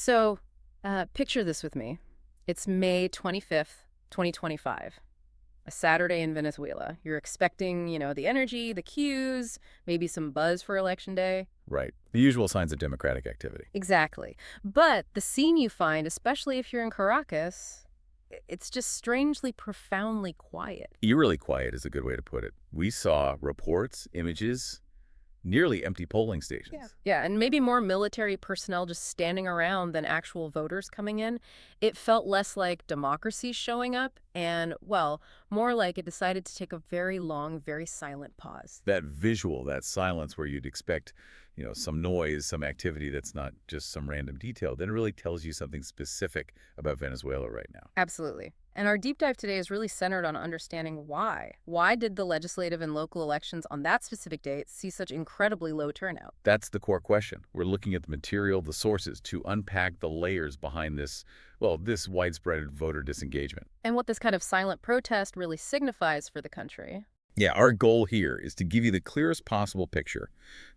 So, picture this with me. It's May 25th, 2025, a Saturday in Venezuela. You're expecting, the energy, the cues, maybe some buzz for Election Day. Right. The usual signs of democratic activity. Exactly. But the scene you find, especially if you're in Caracas, it's just strangely, profoundly quiet. Eerily quiet is a good way to put it. We saw reports, images, nearly empty polling stations. Yeah, and maybe more military personnel just standing around than actual voters coming in. It felt less like democracy showing up and, well, more like it decided to take a very long, very silent pause. That visual, that silence where you'd expect, some noise, some activity that's not just some random detail, then it really tells you something specific about Venezuela right now. Absolutely. And our deep dive today is really centered on understanding why. Why did the legislative and local elections on that specific date see such incredibly low turnout? That's the core question. We're looking at the material, the sources, to unpack the layers behind this widespread voter disengagement. And what this kind of silent protest really signifies for the country. Yeah, our goal here is to give you the clearest possible picture,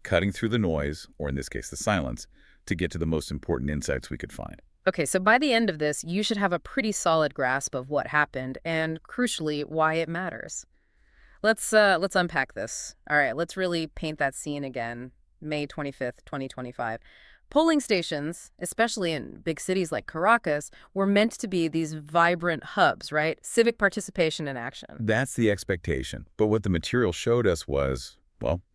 cutting through the noise, or in this case, the silence, to get to the most important insights we could find. Okay, so by the end of this, you should have a pretty solid grasp of what happened and, crucially, why it matters. Let's unpack this. All right, let's really paint that scene again. May 25th, 2025. Polling stations, especially in big cities like Caracas, were meant to be these vibrant hubs, right? Civic participation and action. That's the expectation. But what the material showed us was,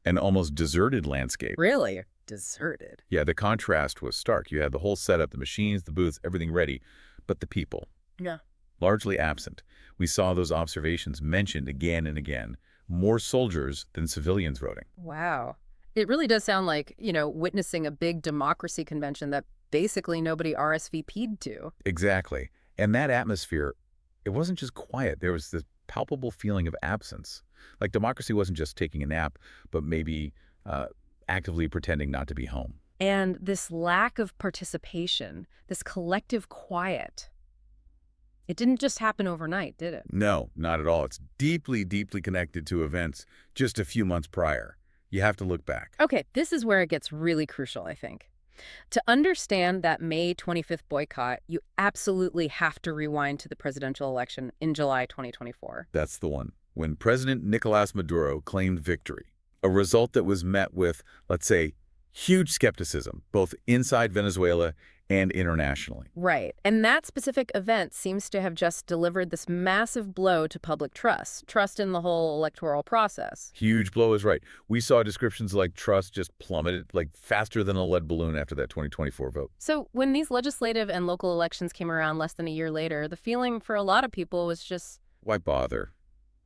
an almost deserted landscape. Really? Deserted. Yeah, the contrast was stark. You had the whole setup, the machines, the booths, everything ready, but the people. Yeah. Largely absent. We saw those observations mentioned again and again. More soldiers than civilians voting. Wow. It really does sound like, witnessing a big democracy convention that basically nobody RSVP'd to. Exactly. And that atmosphere, it wasn't just quiet. There was this palpable feeling of absence. Like democracy wasn't just taking a nap, but maybe actively pretending not to be home. And this lack of participation, this collective quiet, it didn't just happen overnight, did it? No, not at all. It's deeply, deeply connected to events just a few months prior. You have to look back. Okay, this is where it gets really crucial, I think. To understand that May 25th boycott, you absolutely have to rewind to the presidential election in July 2024. That's the one. When President Nicolás Maduro claimed victory, a result that was met with, let's say, huge skepticism, both inside Venezuela and internationally. Right. And that specific event seems to have just delivered this massive blow to public trust in the whole electoral process. Huge blow is right. We saw descriptions like trust just plummeted, like faster than a lead balloon after that 2024 vote. So when these legislative and local elections came around less than a year later, the feeling for a lot of people was just... why bother?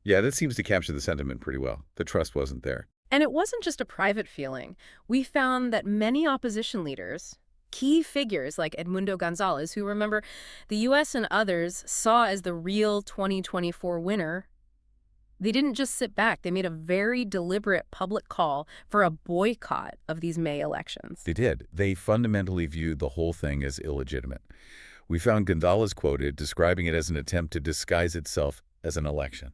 Yeah, that seems to capture the sentiment pretty well. The trust wasn't there. And it wasn't just a private feeling. We found that many opposition leaders, key figures like Edmundo González, who, remember, the U.S. and others saw as the real 2024 winner, they didn't just sit back. They made a very deliberate public call for a boycott of these May elections. They did. They fundamentally viewed the whole thing as illegitimate. We found González quoted describing it as an attempt to disguise itself as an election.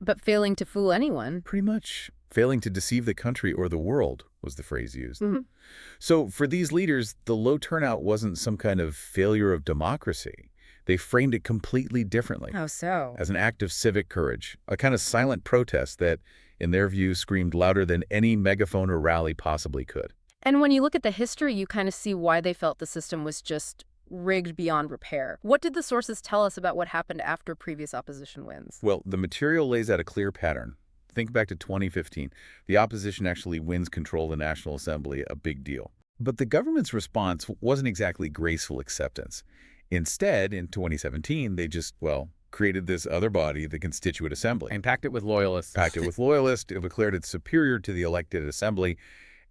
But failing to fool anyone. Pretty much. Failing to deceive the country or the world was the phrase used. Mm-hmm. So for these leaders, the low turnout wasn't some kind of failure of democracy. They framed it completely differently. How so? As an act of civic courage, a kind of silent protest that, in their view, screamed louder than any megaphone or rally possibly could. And when you look at the history, you kind of see why they felt the system was just rigged beyond repair. What did the sources tell us about what happened after previous opposition wins? Well, the material lays out a clear pattern. Think back to 2015. The opposition actually wins control of the National Assembly, a big deal. But the government's response wasn't exactly graceful acceptance. Instead, in 2017, they just, created this other body, the Constituent Assembly. And packed it with loyalists. It declared it superior to the elected assembly,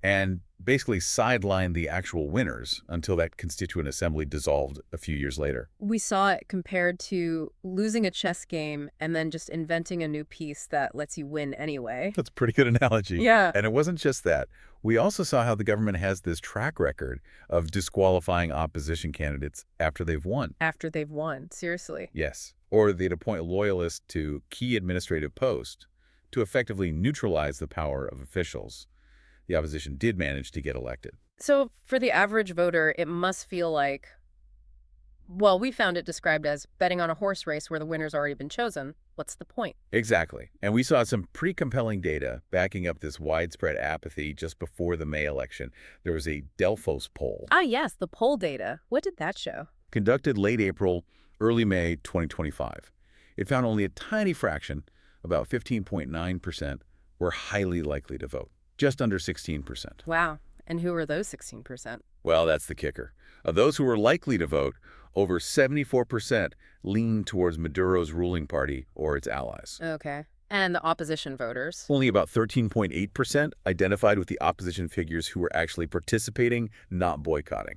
and basically sidelined the actual winners until that Constituent Assembly dissolved a few years later. We saw it compared to losing a chess game and then just inventing a new piece that lets you win anyway. That's a pretty good analogy. Yeah. And it wasn't just that. We also saw how the government has this track record of disqualifying opposition candidates after they've won. After they've won, seriously. Yes. Or they'd appoint loyalists to key administrative posts to effectively neutralize the power of officials. The opposition did manage to get elected. So for the average voter, it must feel like, Well, we found it described as betting on a horse race where the winner's already been chosen. What's the point? Exactly. And we saw some pretty compelling data backing up this widespread apathy just before the May election. There was a Delphos poll Ah, yes, the poll data. What did that show? conducted late April, early May 2025. It found only a tiny fraction, about 15.9%, were highly likely to vote, just under 16%. Wow. And who are those 16%? Well, that's the kicker. Of those who were likely to vote, over 74% leaned towards Maduro's ruling party or its allies. Okay. And the opposition voters? Only about 13.8% identified with the opposition figures who were actually participating, not boycotting.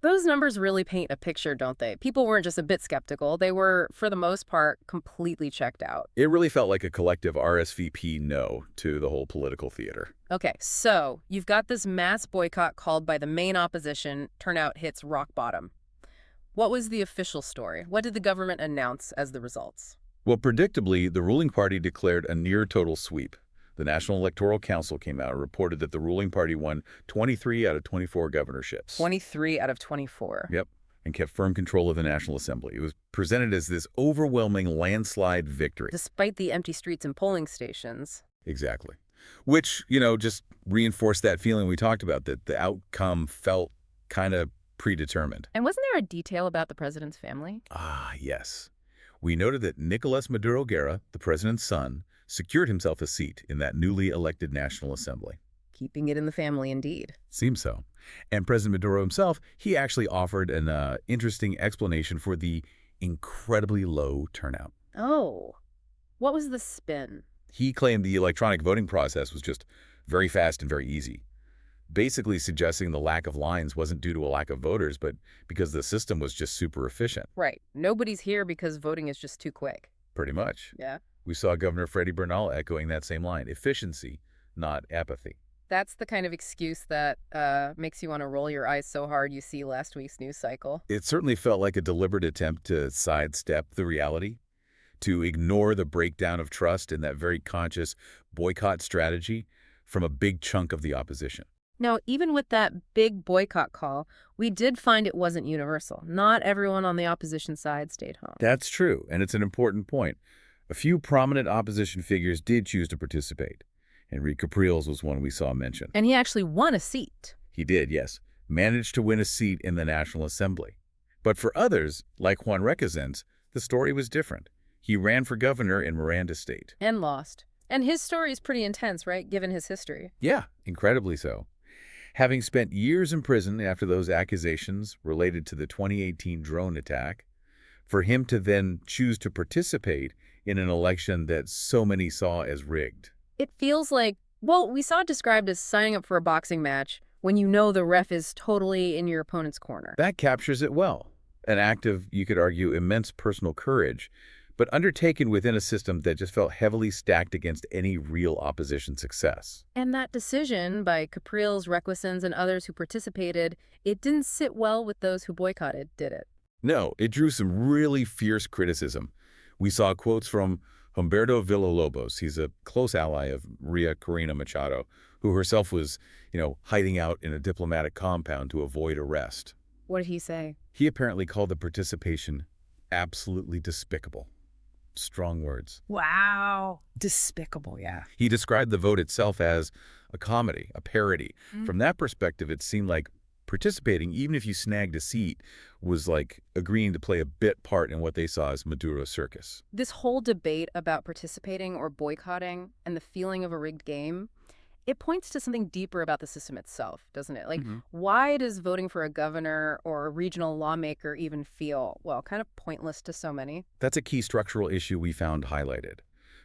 Those numbers really paint a picture, don't they? People weren't just a bit skeptical. They were, for the most part, completely checked out. It really felt like a collective RSVP no to the whole political theater. Okay, so you've got this mass boycott called by the main opposition. Turnout hits rock bottom. What was the official story? What did the government announce as the results? Well, predictably, the ruling party declared a near-total sweep. The National Electoral Council came out and reported that the ruling party won 23 out of 24 governorships. 23 out of 24. Yep, and kept firm control of the National Assembly. It was presented as this overwhelming landslide victory. Despite the empty streets and polling stations. Exactly. Which, just reinforced that feeling we talked about, that the outcome felt kind of predetermined. And wasn't there a detail about the president's family? Ah, yes. We noted that Nicolás Maduro Guerra, the president's son, secured himself a seat in that newly elected National Assembly. Keeping it in the family, indeed. Seems so. And President Maduro himself, he actually offered an interesting explanation for the incredibly low turnout. Oh, what was the spin? He claimed the electronic voting process was just very fast and very easy, basically suggesting the lack of lines wasn't due to a lack of voters, but because the system was just super efficient. Right. Nobody's here because voting is just too quick. Pretty much. Yeah. We saw Governor Freddie Bernal echoing that same line, efficiency, not apathy. That's the kind of excuse that makes you want to roll your eyes so hard you see last week's news cycle. It certainly felt like a deliberate attempt to sidestep the reality, to ignore the breakdown of trust in that very conscious boycott strategy from a big chunk of the opposition. Now, even with that big boycott call, we did find it wasn't universal. Not everyone on the opposition side stayed home. That's true, and it's an important point. A few prominent opposition figures did choose to participate. Enrique Capriles was one we saw mentioned. And he actually won a seat. He did, yes. Managed to win a seat in the National Assembly. But for others, like Juan Requesens, the story was different. He ran for governor in Miranda State. And lost. And his story is pretty intense, right, given his history? Yeah, incredibly so. Having spent years in prison after those accusations related to the 2018 drone attack, for him to then choose to participate in an election that so many saw as rigged. It feels like, well, we saw it described as signing up for a boxing match when you know the ref is totally in your opponent's corner. That captures it well. An act of, you could argue, immense personal courage, but undertaken within a system that just felt heavily stacked against any real opposition success. And that decision by Capriles, Requesens, and others who participated, it didn't sit well with those who boycotted, did it? No, it drew some really fierce criticism. We saw quotes from Humberto Villalobos. He's a close ally of Maria Corina Machado, who herself was, hiding out in a diplomatic compound to avoid arrest. What did he say? He apparently called the participation absolutely despicable. Strong words. Wow. Despicable, yeah. He described the vote itself as a comedy, a parody. From that perspective, it seemed like participating, even if you snagged a seat, was like agreeing to play a bit part in what they saw as Maduro's circus. This whole debate about participating or boycotting and the feeling of a rigged game, it points to something deeper about the system itself, doesn't it? Like, why does voting for a governor or a regional lawmaker even feel, well, kind of pointless to so many? That's a key structural issue we found highlighted.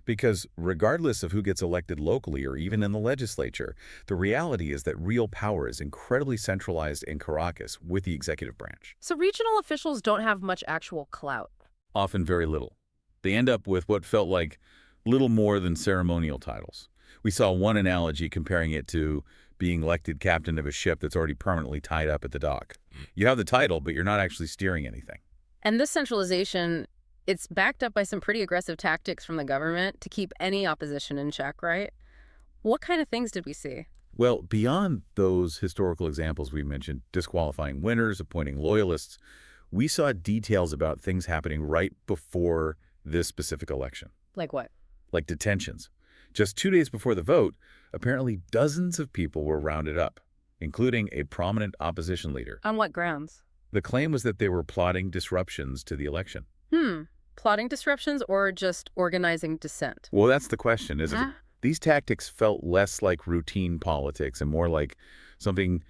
Because regardless of who gets elected locally or even in the legislature, the reality is that real power is incredibly centralized in Caracas with the executive branch. So regional officials don't have much actual clout. Often very little. They end up with what felt like little more than ceremonial titles. We saw one analogy comparing it to being elected captain of a ship that's already permanently tied up at the dock. You have the title, but you're not actually steering anything. And this centralization, it's backed up by some pretty aggressive tactics from the government to keep any opposition in check, right? What kind of things did we see? Well, beyond those historical examples we mentioned, disqualifying winners, appointing loyalists, we saw details about things happening right before this specific election, Like what? like detentions. Just 2 days before the vote, apparently dozens of people were rounded up, including a prominent opposition leader. On what grounds? The claim was that they were plotting disruptions to the election. Plotting disruptions or just organizing dissent? Well, that's the question, isn't it? These tactics felt less like routine politics and more like something,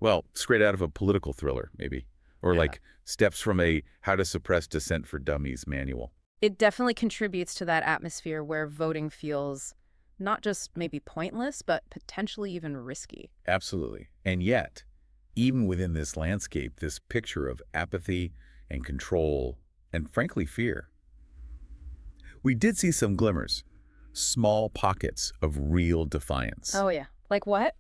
well, straight out of a political thriller, maybe. Or like steps from a How to Suppress Dissent for Dummies manual. It definitely contributes to that atmosphere where voting feels not just maybe pointless, but potentially even risky. Absolutely. And yet, even within this landscape, this picture of apathy and control and, frankly, fear. We did see some glimmers, small pockets of real defiance. Oh, yeah. Like what?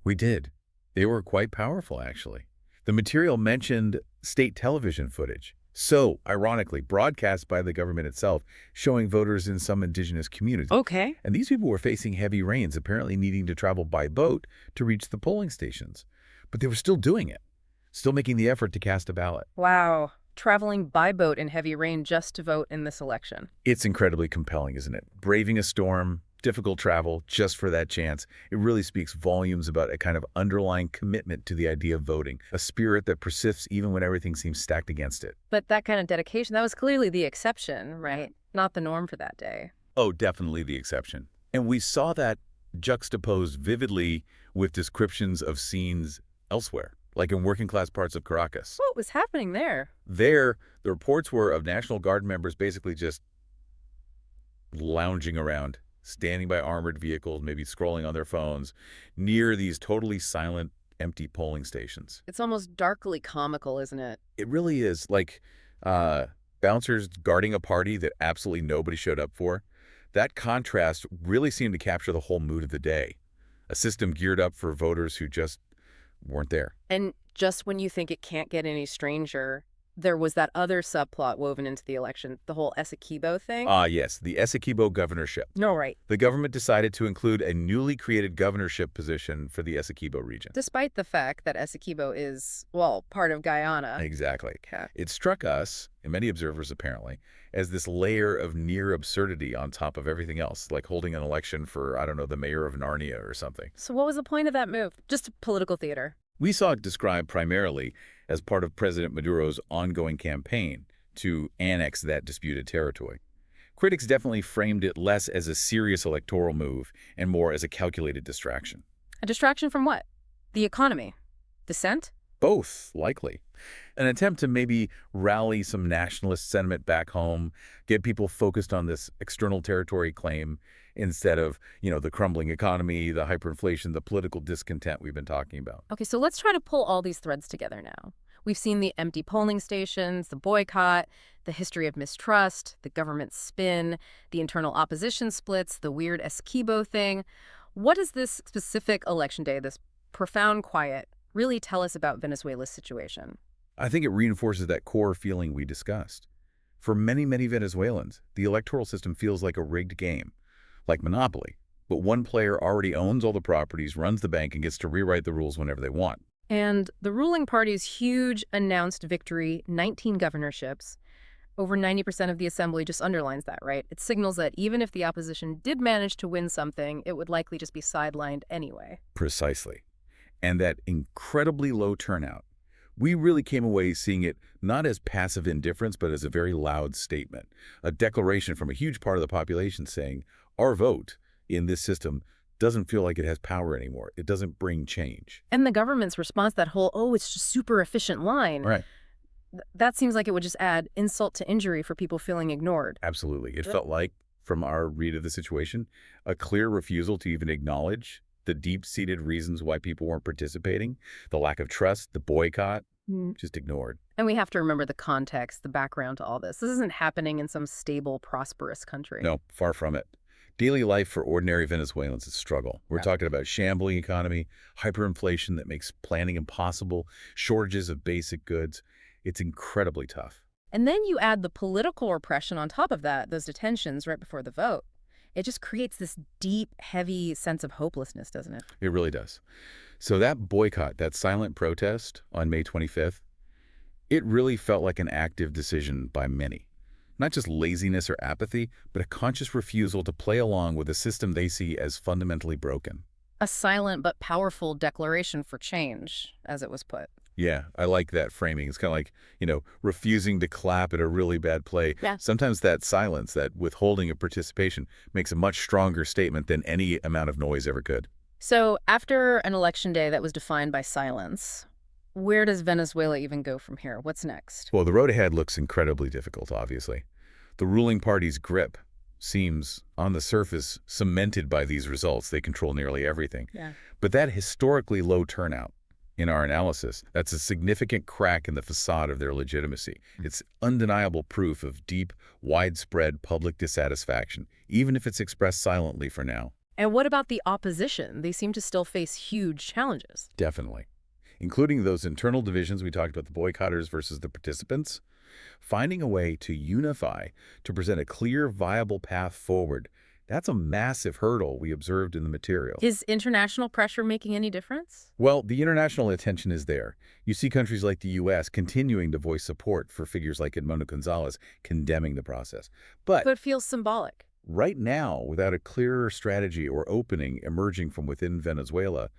We did. They were quite powerful, actually. The material mentioned state television footage, so, ironically, broadcast by the government itself, showing voters in some indigenous communities. Okay. And these people were facing heavy rains, apparently needing to travel by boat to reach the polling stations. But they were still doing it, still making the effort to cast a ballot. Wow. Traveling by boat in heavy rain just to vote in this election. It's incredibly compelling, isn't it? Braving a storm, difficult travel, just for that chance. It really speaks volumes about a kind of underlying commitment to the idea of voting, a spirit that persists even when everything seems stacked against it. But that kind of dedication, that was clearly the exception, right? Not the norm for that day. Oh, definitely the exception. And we saw that juxtaposed vividly with descriptions of scenes elsewhere, like in working-class parts of Caracas. What was happening there? There, the reports were of National Guard members basically just lounging around, standing by armored vehicles, maybe scrolling on their phones, near these totally silent, empty polling stations. It's almost darkly comical, isn't it? It really is, like bouncers guarding a party that absolutely nobody showed up for. That contrast really seemed to capture the whole mood of the day, a system geared up for voters who just weren't there. And just when you think it can't get any stranger, there was that other subplot woven into the election, the whole Essequibo thing. Yes, the Essequibo governorship. No, right. The government decided to include a newly created governorship position for the Essequibo region. Despite the fact that Essequibo is, well, part of Guyana. Exactly. Okay. It struck us, and many observers apparently, as this layer of near absurdity on top of everything else, like holding an election for, I don't know, the mayor of Narnia or something. So what was the point of that move? Just political theater. We saw it described primarily as part of President Maduro's ongoing campaign to annex that disputed territory. Critics definitely framed it less as a serious electoral move and more as a calculated distraction. A distraction from what? The economy? Dissent? Both, likely. An attempt to maybe rally some nationalist sentiment back home, get people focused on this external territory claim instead of, the crumbling economy, the hyperinflation, the political discontent we've been talking about. Okay, so let's try to pull all these threads together now. We've seen the empty polling stations, the boycott, the history of mistrust, the government spin, the internal opposition splits, the weird Essequibo thing. What does this specific election day, this profound quiet, really tell us about Venezuela's situation? I think it reinforces that core feeling we discussed. For many, many Venezuelans, the electoral system feels like a rigged game, like Monopoly. But one player already owns all the properties, runs the bank, and gets to rewrite the rules whenever they want. And the ruling party's huge announced victory, 19 governorships, over 90% of the assembly just underlines that, right? It signals that even if the opposition did manage to win something, it would likely just be sidelined anyway. Precisely. And that incredibly low turnout, we really came away seeing it not as passive indifference, but as a very loud statement, a declaration from a huge part of the population saying, our vote in this system doesn't feel like it has power anymore. It doesn't bring change. And the government's response, that whole, oh, it's just super efficient line. Right. That seems like it would just add insult to injury for people feeling ignored. Absolutely. It felt like, from our read of the situation, a clear refusal to even acknowledge the deep-seated reasons why people weren't participating, the lack of trust, the boycott, just ignored. And we have to remember the context, the background to all this. This isn't happening in some stable, prosperous country. No, far from it. Daily life for ordinary Venezuelans is a struggle. We're talking about shambling economy, hyperinflation that makes planning impossible, shortages of basic goods. It's incredibly tough. And then you add the political repression on top of that, those detentions right before the vote. It just creates this deep, heavy sense of hopelessness, doesn't it? It really does. So that boycott, that silent protest on May 25th, It really felt like an active decision by many. Not just laziness or apathy, but a conscious refusal to play along with a system they see as fundamentally broken. A silent but powerful declaration for change, as it was put. Yeah, I like that framing. It's kind of like, refusing to clap at a really bad play. Yeah. Sometimes that silence, that withholding of participation, makes a much stronger statement than any amount of noise ever could. So after an election day that was defined by silence, where does Venezuela even go from here? What's next? Well, the road ahead looks incredibly difficult, obviously. The ruling party's grip seems, on the surface, cemented by these results. They control nearly everything. Yeah. But that historically low turnout, in our analysis, that's a significant crack in the facade of their legitimacy. It's undeniable proof of deep, widespread public dissatisfaction, even if it's expressed silently for now. And what about the opposition? They seem to still face huge challenges. Definitely. Including those internal divisions we talked about, the boycotters versus the participants. Finding a way to unify, to present a clear, viable path forward, that's a massive hurdle we observed in the material. Is international pressure making any difference? Well, the international attention is there. You see countries like the U.S. continuing to voice support for figures like Edmundo González condemning the process. But But it feels symbolic. right now, without a clearer strategy or opening emerging from within Venezuela,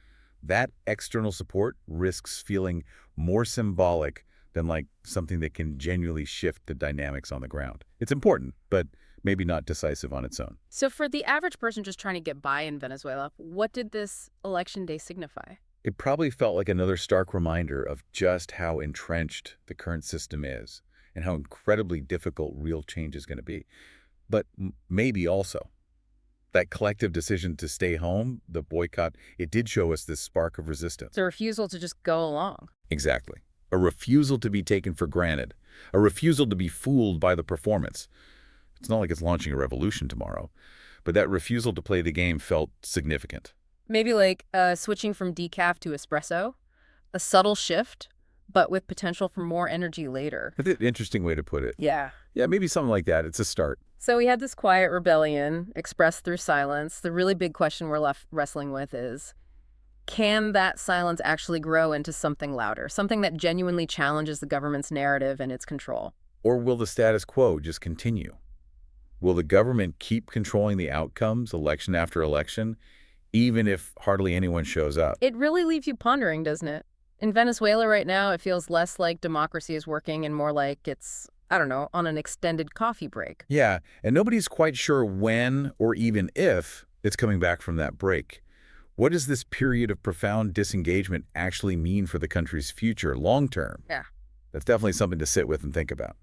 that external support risks feeling more symbolic than like something that can genuinely shift the dynamics on the ground. It's important, but maybe not decisive on its own. So for the average person just trying to get by in Venezuela, what did this election day signify? It probably felt like another stark reminder of just how entrenched the current system is and how incredibly difficult real change is going to be. But maybe also that collective decision to stay home, the boycott, it did show us this spark of resistance. It's a refusal to just go along. Exactly. A refusal to be taken for granted. A refusal to be fooled by the performance. It's not like it's launching a revolution tomorrow, but that refusal to play the game felt significant. Maybe like switching from decaf to espresso, a subtle shift, but with potential for more energy later. That's an interesting way to put it. Yeah. Yeah, maybe something like that. It's a start. So we had this quiet rebellion expressed through silence. The really big question we're left wrestling with is, can that silence actually grow into something louder, something that genuinely challenges the government's narrative and its control? Or will the status quo just continue? Will the government keep controlling the outcomes, election after election, even if hardly anyone shows up? It really leaves you pondering, doesn't it? In Venezuela right now, it feels less like democracy is working and more like it's, I don't know, on an extended coffee break. Yeah, and nobody's quite sure when or even if it's coming back from that break. What does this period of profound disengagement actually mean for the country's future long term? Yeah. That's definitely something to sit with and think about.